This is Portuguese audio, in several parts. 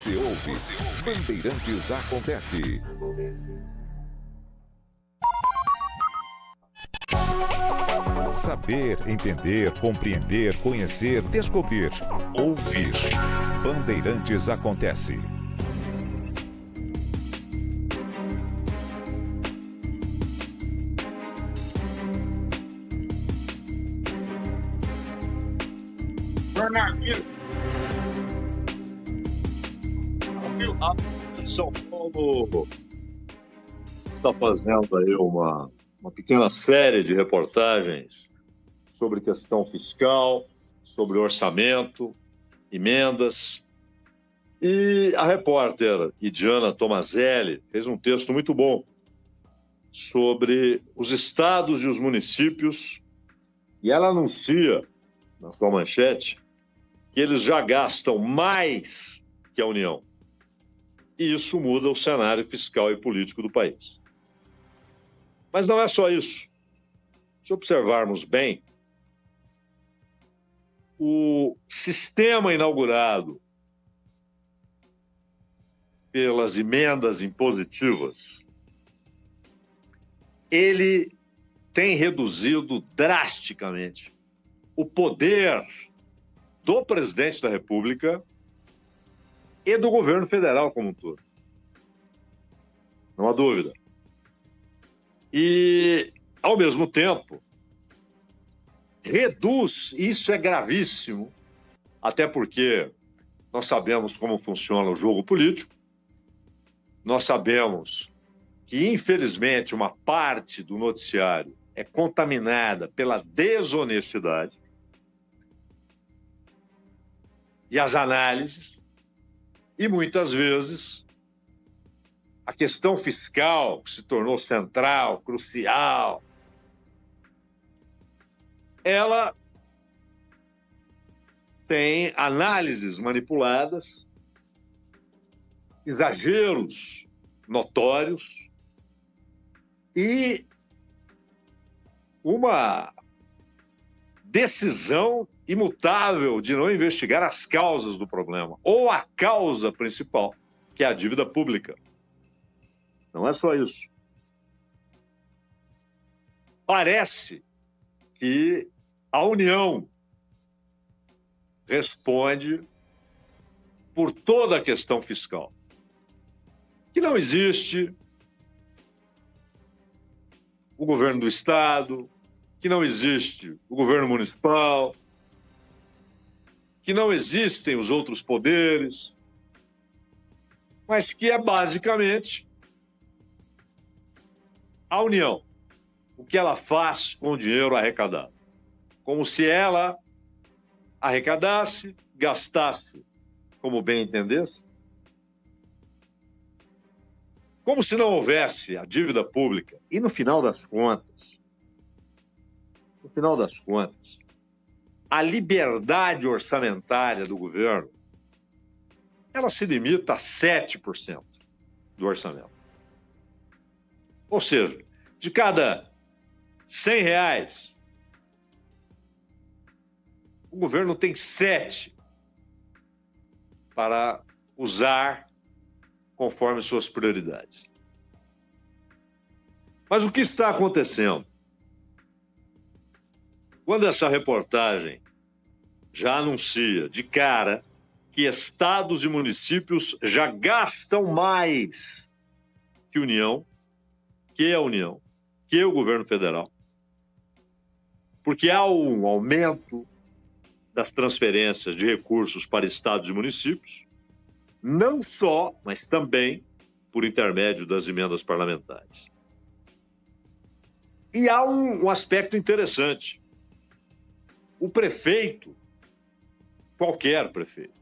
Você ouve, Bandeirantes Acontece. Saber, entender, compreender, conhecer, descobrir. Ouvir. Bandeirantes Acontece. Jornalismo. São Paulo está fazendo aí uma pequena série de reportagens sobre questão fiscal, sobre orçamento, emendas. E a repórter Idiana Tomazelli fez um texto muito bom sobre os estados e os municípios, e ela anuncia, na sua manchete, que eles já gastam mais que a União. E isso muda o cenário fiscal e político do país. Mas não é só isso. Se observarmos bem, o sistema inaugurado pelas emendas impositivas, ele tem reduzido drasticamente o poder do presidente da República e do governo federal como um todo. Não há dúvida. E, ao mesmo tempo, reduz, isso é gravíssimo, até porque nós sabemos como funciona o jogo político, nós sabemos que, infelizmente, uma parte do noticiário é contaminada pela desonestidade e as análises. E, muitas vezes, a questão fiscal, que se tornou central, crucial, ela tem análises manipuladas, exageros notórios e uma decisão imutável de não investigar as causas do problema, ou a causa principal, que é a dívida pública. Não é só isso. Parece que a União responde por toda a questão fiscal, que não existe o governo do Estado, que não existe o governo municipal, que não existem os outros poderes, mas que é basicamente a União, o que ela faz com o dinheiro arrecadado. Como se ela arrecadasse, gastasse como bem entendesse. Como se não houvesse a dívida pública. E no final das contas, a liberdade orçamentária do governo, ela se limita a 7% do orçamento. Ou seja, de cada R$100, o governo tem 7 para usar conforme suas prioridades. Mas o que está acontecendo? Quando essa reportagem já anuncia de cara que estados e municípios já gastam mais que a União, que o governo federal, porque há um aumento das transferências de recursos para estados e municípios, não só, mas também por intermédio das emendas parlamentares. E há um aspecto interessante. O prefeito, qualquer prefeito,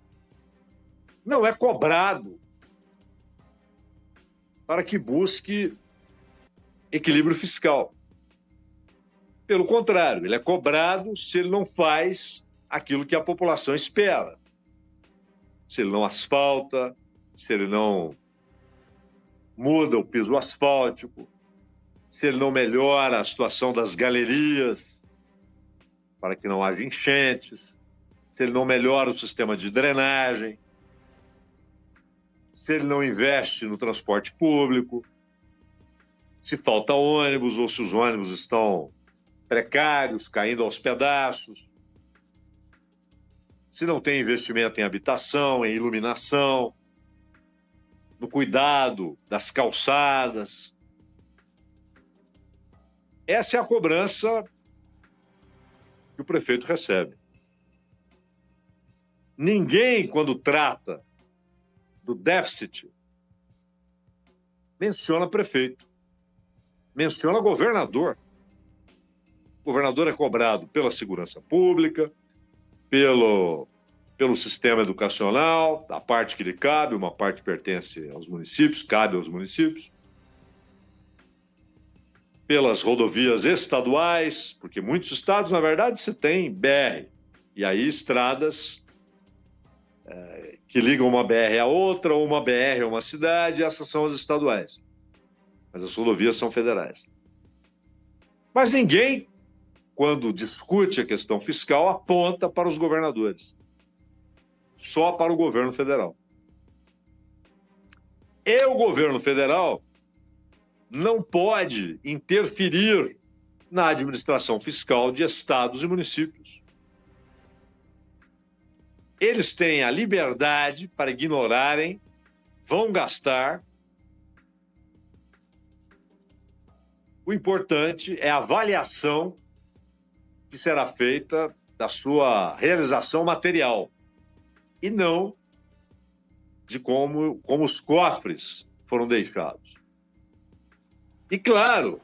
não é cobrado para que busque equilíbrio fiscal. Pelo contrário, ele é cobrado se ele não faz aquilo que a população espera. Se ele não asfalta, se ele não muda o piso asfáltico, se ele não melhora a situação das galerias para que não haja enchentes, se ele não melhora o sistema de drenagem. se ele não investe no transporte público, se falta ônibus ou se os ônibus estão precários, caindo aos pedaços, se não tem investimento em habitação, em iluminação, no cuidado das calçadas. Essa é a cobrança que o prefeito recebe. Ninguém, quando trata do déficit, menciona prefeito, menciona governador. O governador é cobrado pela segurança pública, pelo sistema educacional, a parte que lhe cabe, uma parte pertence aos municípios, cabe aos municípios, pelas rodovias estaduais, porque muitos estados, na verdade, você tem BR, e aí estradas que ligam uma BR a outra, ou uma BR a uma cidade, essas são as estaduais. Mas as rodovias são federais. Mas ninguém, quando discute a questão fiscal, aponta para os governadores. Só para o governo federal. E o governo federal não pode interferir na administração fiscal de estados e municípios. Eles têm a liberdade para ignorarem, vão gastar. O importante é a avaliação que será feita da sua realização material e não de como os cofres foram deixados. E, claro,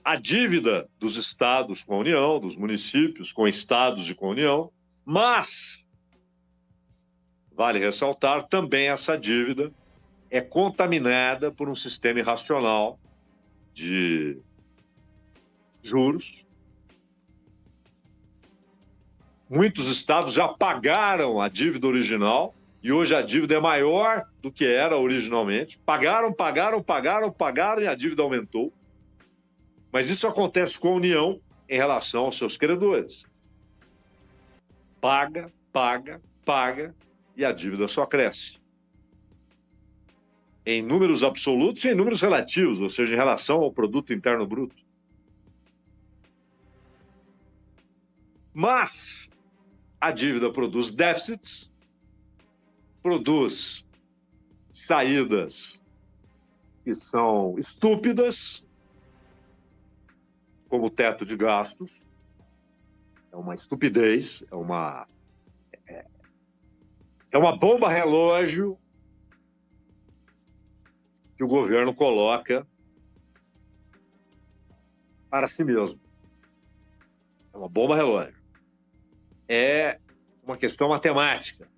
a dívida dos estados com a União, dos municípios com estados e com a União, mas, vale ressaltar, também essa dívida é contaminada por um sistema irracional de juros. Muitos estados já pagaram a dívida original e hoje a dívida é maior do que era originalmente. Pagaram e a dívida aumentou. Mas isso acontece com a União em relação aos seus credores. Paga e a dívida só cresce. Em números absolutos e em números relativos, ou seja, em relação ao produto interno bruto. Mas a dívida produz déficits, produz saídas que são estúpidas, como o teto de gastos. É uma estupidez, é uma bomba relógio que o governo coloca para si mesmo. É uma bomba relógio. É uma questão matemática.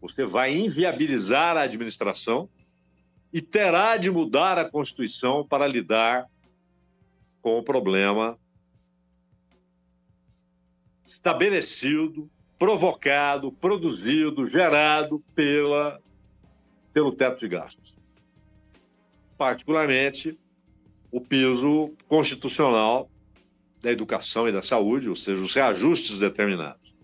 Você vai inviabilizar a administração e terá de mudar a Constituição para lidar com o problema estabelecido, provocado, produzido, gerado pelo teto de gastos. Particularmente, o piso constitucional da educação e da saúde, ou seja, os reajustes determinados.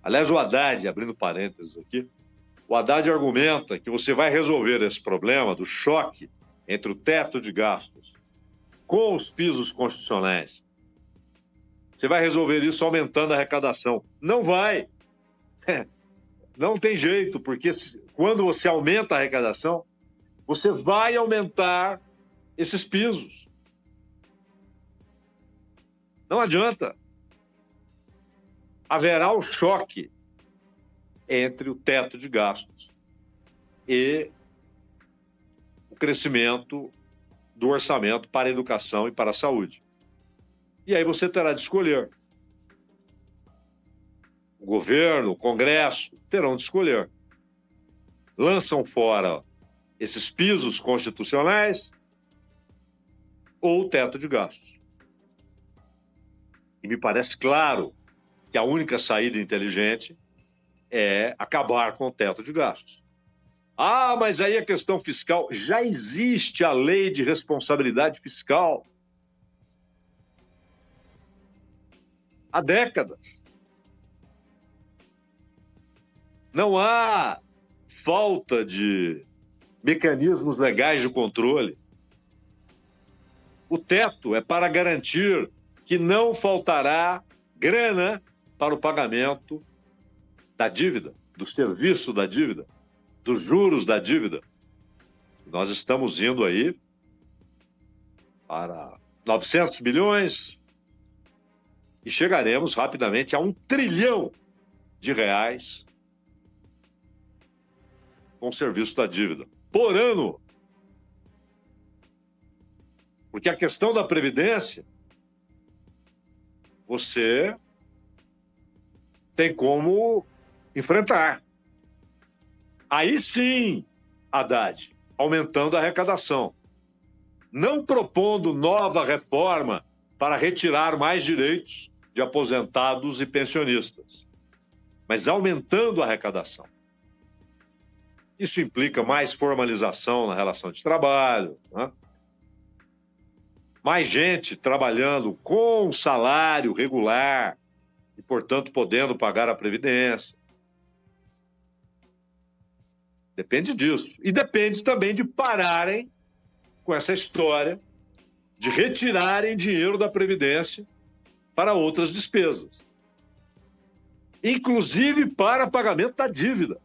Aliás, o Haddad, abrindo parênteses aqui, o Haddad argumenta que você vai resolver esse problema do choque entre o teto de gastos com os pisos constitucionais. Você vai resolver isso aumentando a arrecadação. Não vai. Não tem jeito, porque quando você aumenta a arrecadação, você vai aumentar esses pisos. Não adianta. Haverá um choque entre o teto de gastos e o crescimento do orçamento para a educação e para a saúde. E aí você terá de escolher. O governo, o Congresso terão de escolher. Lançam fora esses pisos constitucionais ou o teto de gastos. E me parece claro que a única saída inteligente é acabar com o teto de gastos. Ah, mas aí a questão fiscal, já existe a lei de responsabilidade fiscal há décadas. Não há falta de mecanismos legais de controle. O teto é para garantir que não faltará grana para o pagamento da dívida, do serviço da dívida, dos juros da dívida. Nós estamos indo aí para 900 bilhões e chegaremos rapidamente a R$1 trilhão com o serviço da dívida, por ano. Porque a questão da Previdência, você tem como enfrentar. Aí sim, Haddad, aumentando a arrecadação. Não propondo nova reforma para retirar mais direitos de aposentados e pensionistas, mas aumentando a arrecadação. Isso implica mais formalização na relação de trabalho, né? Mais gente trabalhando com salário regular e, portanto, podendo pagar a Previdência. Depende disso. E depende também de pararem com essa história de retirarem dinheiro da Previdência para outras despesas, inclusive para pagamento da dívida.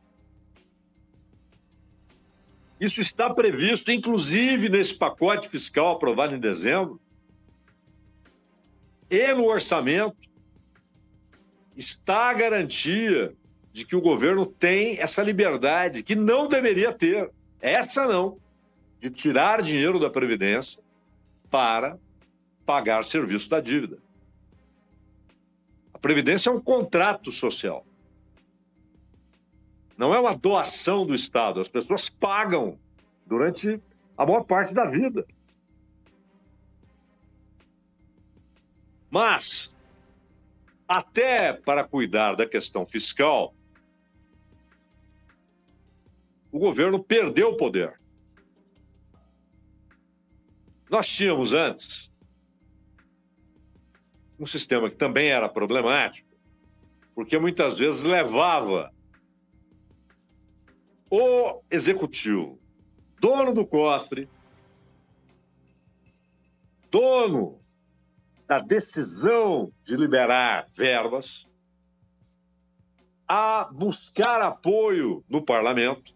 Isso está previsto, inclusive, nesse pacote fiscal aprovado em dezembro. E no orçamento está a garantia de que o governo tem essa liberdade, que não deveria ter, essa não, de tirar dinheiro da Previdência para pagar serviço da dívida. A Previdência é um contrato social. Não é uma doação do Estado. As pessoas pagam durante a maior parte da vida. Mas, até para cuidar da questão fiscal, o governo perdeu o poder. Nós tínhamos antes um sistema que também era problemático, porque muitas vezes levava o executivo, dono do cofre, dono da decisão de liberar verbas, a buscar apoio no parlamento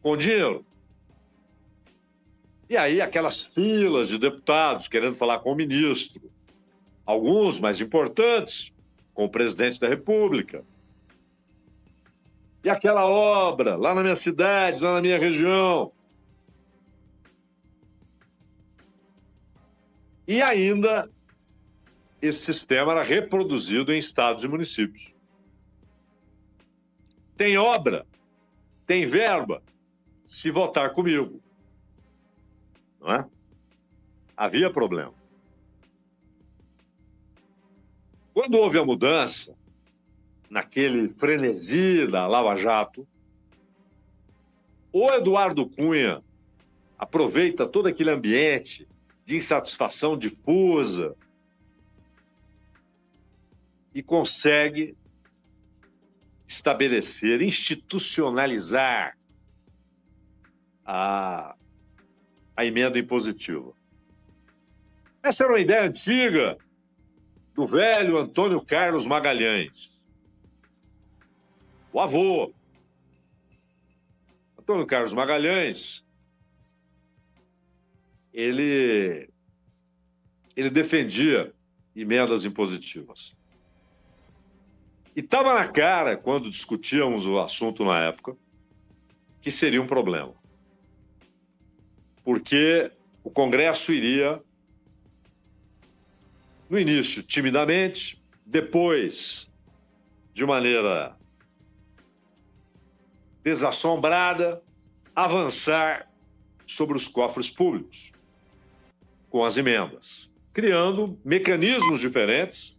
com dinheiro. E aí aquelas filas de deputados querendo falar com o ministro, alguns mais importantes, com o presidente da República. E aquela obra, lá na minha cidade, lá na minha região. E ainda, esse sistema era reproduzido em estados e municípios. Tem obra, tem verba, se votar comigo. Não é? Havia problema. Quando houve a mudança, naquele frenesi da Lava Jato, o Eduardo Cunha aproveita todo aquele ambiente de insatisfação difusa e consegue estabelecer, institucionalizar a emenda impositiva. Essa era uma ideia antiga do velho Antônio Carlos Magalhães, o avô. Antônio Carlos Magalhães, ele defendia emendas impositivas. E estava na cara, quando discutíamos o assunto na época, que seria um problema. Porque o Congresso iria, no início, timidamente, depois, de maneira desassombrada, avançar sobre os cofres públicos, com as emendas, criando mecanismos diferentes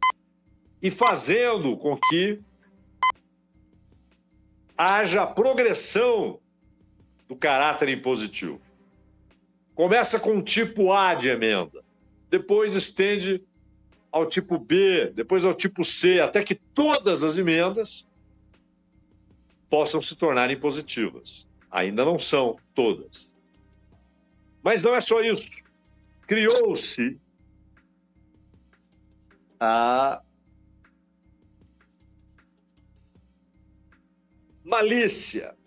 e fazendo com que haja progressão do caráter impositivo. Começa com um tipo A de emenda, depois estende ao tipo B, depois ao tipo C, até que todas as emendas possam se tornar impositivas. Ainda não são todas. Mas não é só isso. Criou-se a malícia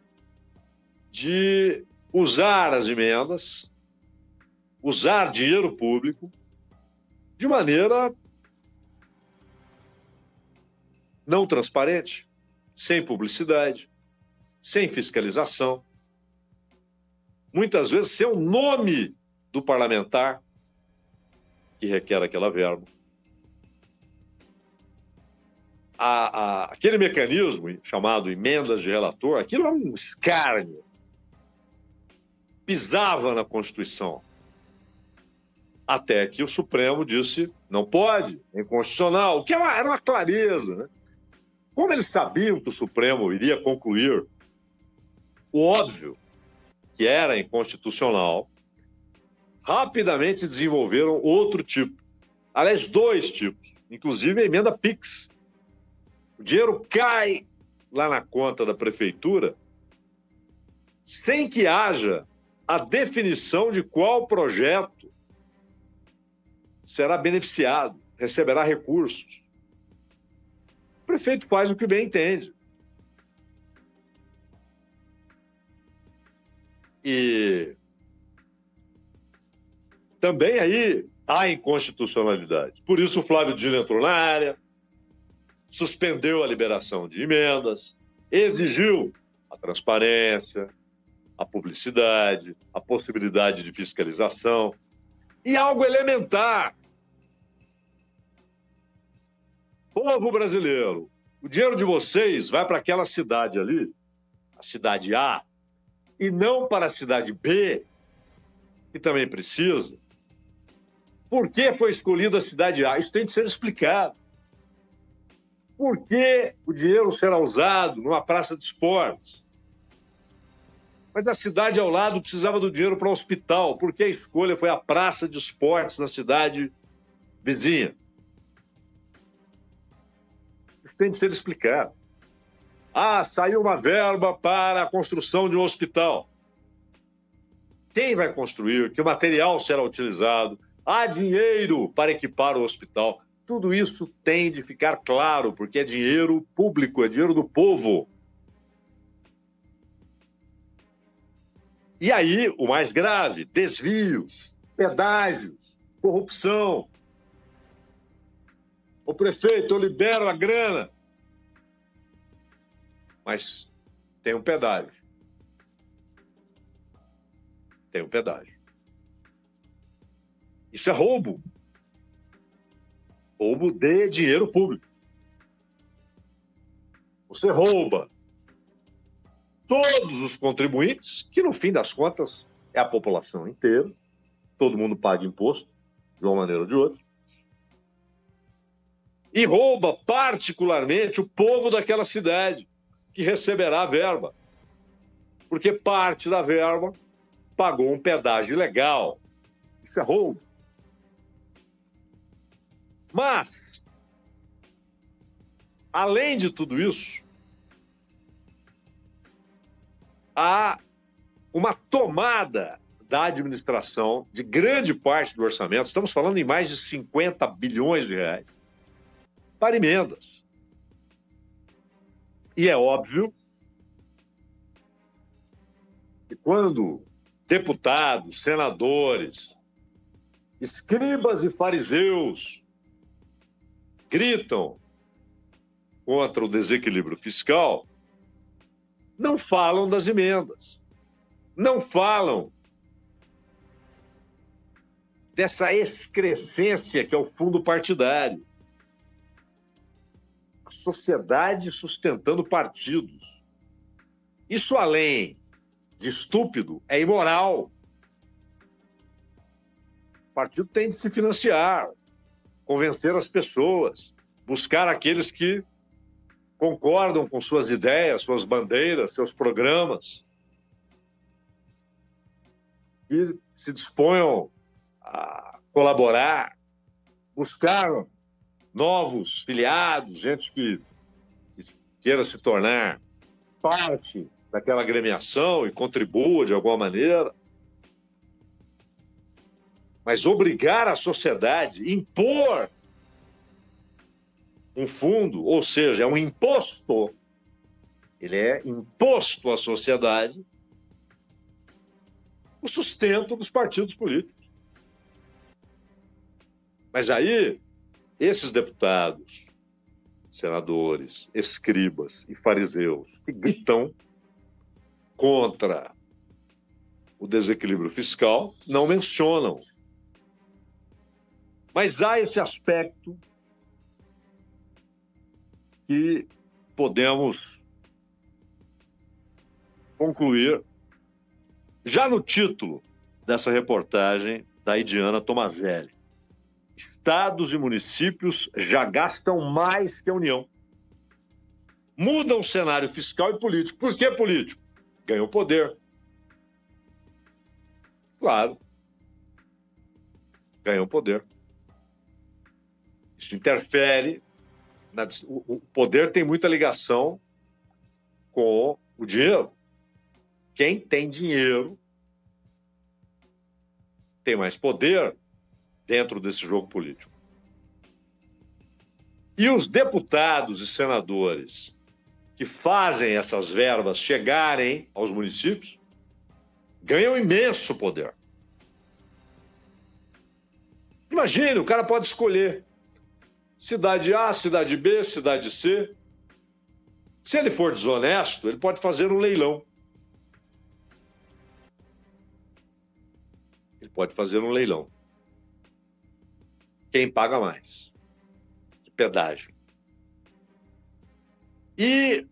de usar as emendas, usar dinheiro público de maneira não transparente, sem publicidade, sem fiscalização. Muitas vezes sem o nome do parlamentar que requer aquela verba. Aquele mecanismo chamado emendas de relator, aquilo é um escárnio. Pisava na Constituição. Até que o Supremo disse, não pode, é inconstitucional, o que era uma clareza, né? Como eles sabiam que o Supremo iria concluir o óbvio, que era inconstitucional, rapidamente desenvolveram outro tipo. Aliás, dois tipos, inclusive a emenda PIX. O dinheiro cai lá na conta da prefeitura sem que haja a definição de qual projeto será beneficiado, receberá recursos. O prefeito faz o que bem entende. E também aí há inconstitucionalidade. Por isso o Flávio Dino entrou na área, suspendeu a liberação de emendas, exigiu a transparência, a publicidade, a possibilidade de fiscalização e algo elementar. Povo brasileiro, o dinheiro de vocês vai para aquela cidade ali, a cidade A, e não para a cidade B, que também precisa. Por que foi escolhida a cidade A? Isso tem de ser explicado. Por que o dinheiro será usado numa praça de esportes? Mas a cidade ao lado precisava do dinheiro para o hospital. Por que a escolha foi a praça de esportes na cidade vizinha? Isso tem de ser explicado. Saiu uma verba para a construção de um hospital. Quem vai construir? Que material será utilizado? Há dinheiro para equipar o hospital. Tudo isso tem de ficar claro, porque é dinheiro público, é dinheiro do povo. E aí, o mais grave, desvios, pedágios, corrupção. O prefeito, eu libero a grana. Mas tem um pedágio. Tem um pedágio. Isso é roubo. Roubo de dinheiro público. Você rouba todos os contribuintes, que no fim das contas é a população inteira, todo mundo paga imposto, de uma maneira ou de outra, e rouba particularmente o povo daquela cidade, que receberá a verba, porque parte da verba pagou um pedágio ilegal. Isso é roubo. Mas, além de tudo isso, há uma tomada da administração de grande parte do orçamento, estamos falando em mais de 50 bilhões de reais, para emendas. E é óbvio que quando deputados, senadores, escribas e fariseus gritam contra o desequilíbrio fiscal, não falam das emendas, não falam dessa excrescência que é o fundo partidário. A sociedade sustentando partidos. Isso, além de estúpido, é imoral. O partido tem de se financiar, convencer as pessoas, buscar aqueles que concordam com suas ideias, suas bandeiras, seus programas, e se disponham a colaborar, buscar novos filiados, gente que queira se tornar parte daquela agremiação e contribua de alguma maneira. Mas obrigar a sociedade, impor um fundo, ou seja, é um imposto, ele é imposto à sociedade, o sustento dos partidos políticos. Mas aí, esses deputados, senadores, escribas e fariseus que gritam contra o desequilíbrio fiscal não mencionam. Mas há esse aspecto que podemos concluir já no título dessa reportagem da Idiana Tomazelli. Estados e municípios já gastam mais que a União. Mudam o cenário fiscal e político. Por que político? Ganham poder. Claro. Ganham poder. Isso interfere. O poder tem muita ligação com o dinheiro. Quem tem dinheiro tem mais poder dentro desse jogo político. E os deputados e senadores que fazem essas verbas chegarem aos municípios ganham imenso poder. Imagine, o cara pode escolher cidade A, cidade B, cidade C. Se ele for desonesto, ele pode fazer um leilão. Ele pode fazer um leilão. Quem paga mais? De pedágio. E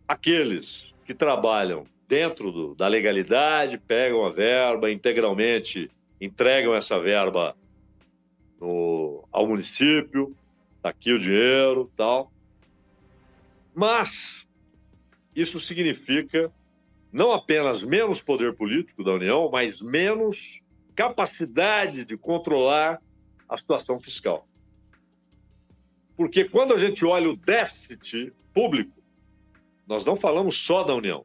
aqueles que trabalham dentro da legalidade, pegam a verba, integralmente entregam essa verba ao município, tá aqui o dinheiro, tal. Mas isso significa não apenas menos poder político da União, mas menos capacidade de controlar a situação fiscal. Porque quando a gente olha o déficit público, nós não falamos só da União.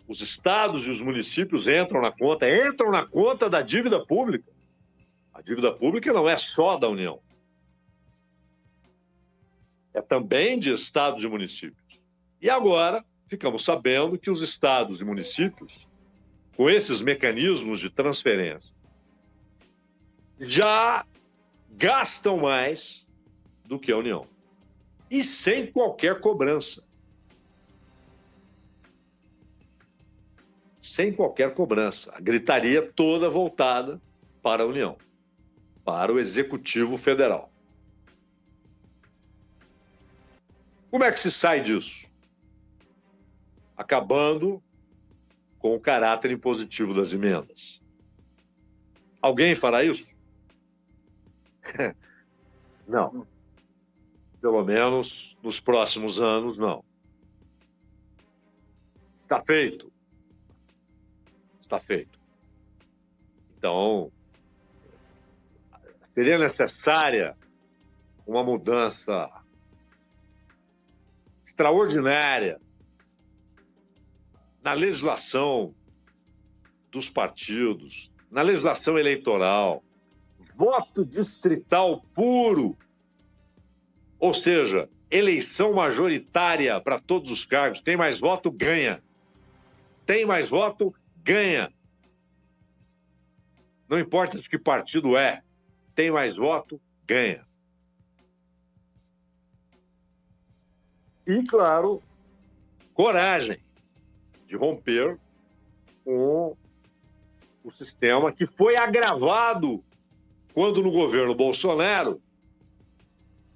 Os estados e os municípios entram na conta da dívida pública. A dívida pública não é só da União. É também de estados e municípios. E agora, ficamos sabendo que os estados e municípios, com esses mecanismos de transferência, já gastam mais do que a União. E sem qualquer cobrança. Sem qualquer cobrança. A gritaria toda voltada para a União, para o Executivo Federal. Como é que se sai disso? Acabando com o caráter impositivo das emendas. Alguém fará isso? Não. Pelo menos nos próximos anos, não. Está feito. Está feito. Então, seria necessária uma mudança extraordinária na legislação dos partidos, na legislação eleitoral, voto distrital puro, ou seja, eleição majoritária para todos os cargos. Tem mais voto, ganha. Tem mais voto, ganha. Não importa de que partido é. Tem mais voto, ganha. E, claro, coragem de romper com o sistema que foi agravado quando no governo Bolsonaro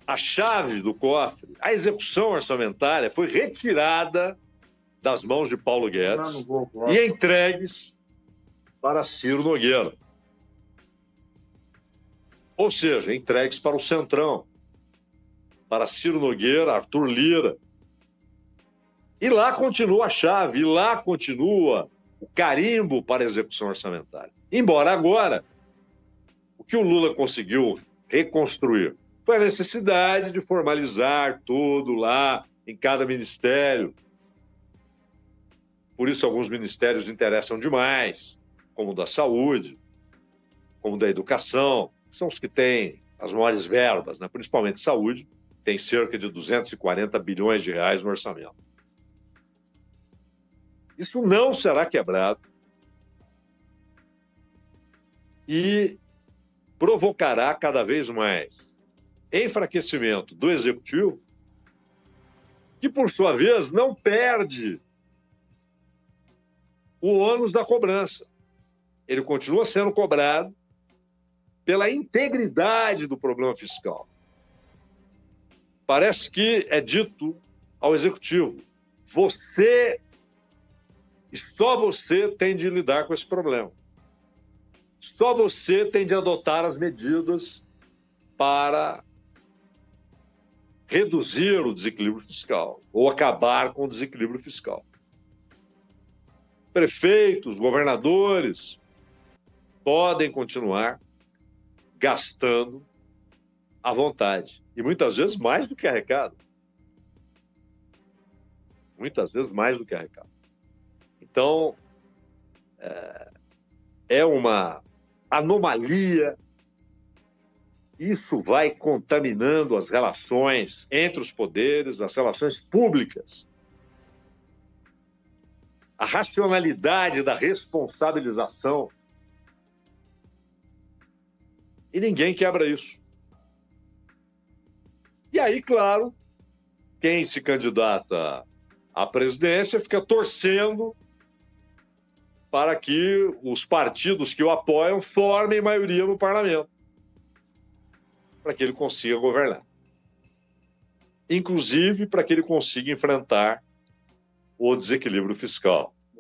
a chave do cofre, a execução orçamentária foi retirada das mãos de Paulo Guedes e entregues para Ciro Nogueira. Ou seja, entregues para o Centrão, para Ciro Nogueira, Arthur Lira. E lá continua a chave, e lá continua o carimbo para a execução orçamentária. Embora agora, o que o Lula conseguiu reconstruir? Foi a necessidade de formalizar tudo lá em cada ministério. Por isso, alguns ministérios interessam demais, como o da saúde, como o da educação, que são os que têm as maiores verbas, né? Principalmente saúde, tem cerca de 240 bilhões de reais no orçamento. Isso não será quebrado e provocará cada vez mais enfraquecimento do executivo, que, por sua vez, não perde o ônus da cobrança. Ele continua sendo cobrado pela integridade do problema fiscal. Parece que é dito ao executivo: você e só você tem de lidar com esse problema. Só você tem de adotar as medidas para reduzir o desequilíbrio fiscal ou acabar com o desequilíbrio fiscal. Prefeitos, governadores podem continuar gastando à vontade. E muitas vezes mais do que arrecada. Muitas vezes mais do que arrecada. Então, é uma anomalia. Isso vai contaminando as relações entre os poderes, as relações públicas. A racionalidade da responsabilização. E ninguém quebra isso. E aí, claro, quem se candidata à presidência fica torcendo para que os partidos que o apoiam formem maioria no parlamento, para que ele consiga governar. Inclusive para que ele consiga enfrentar o desequilíbrio fiscal.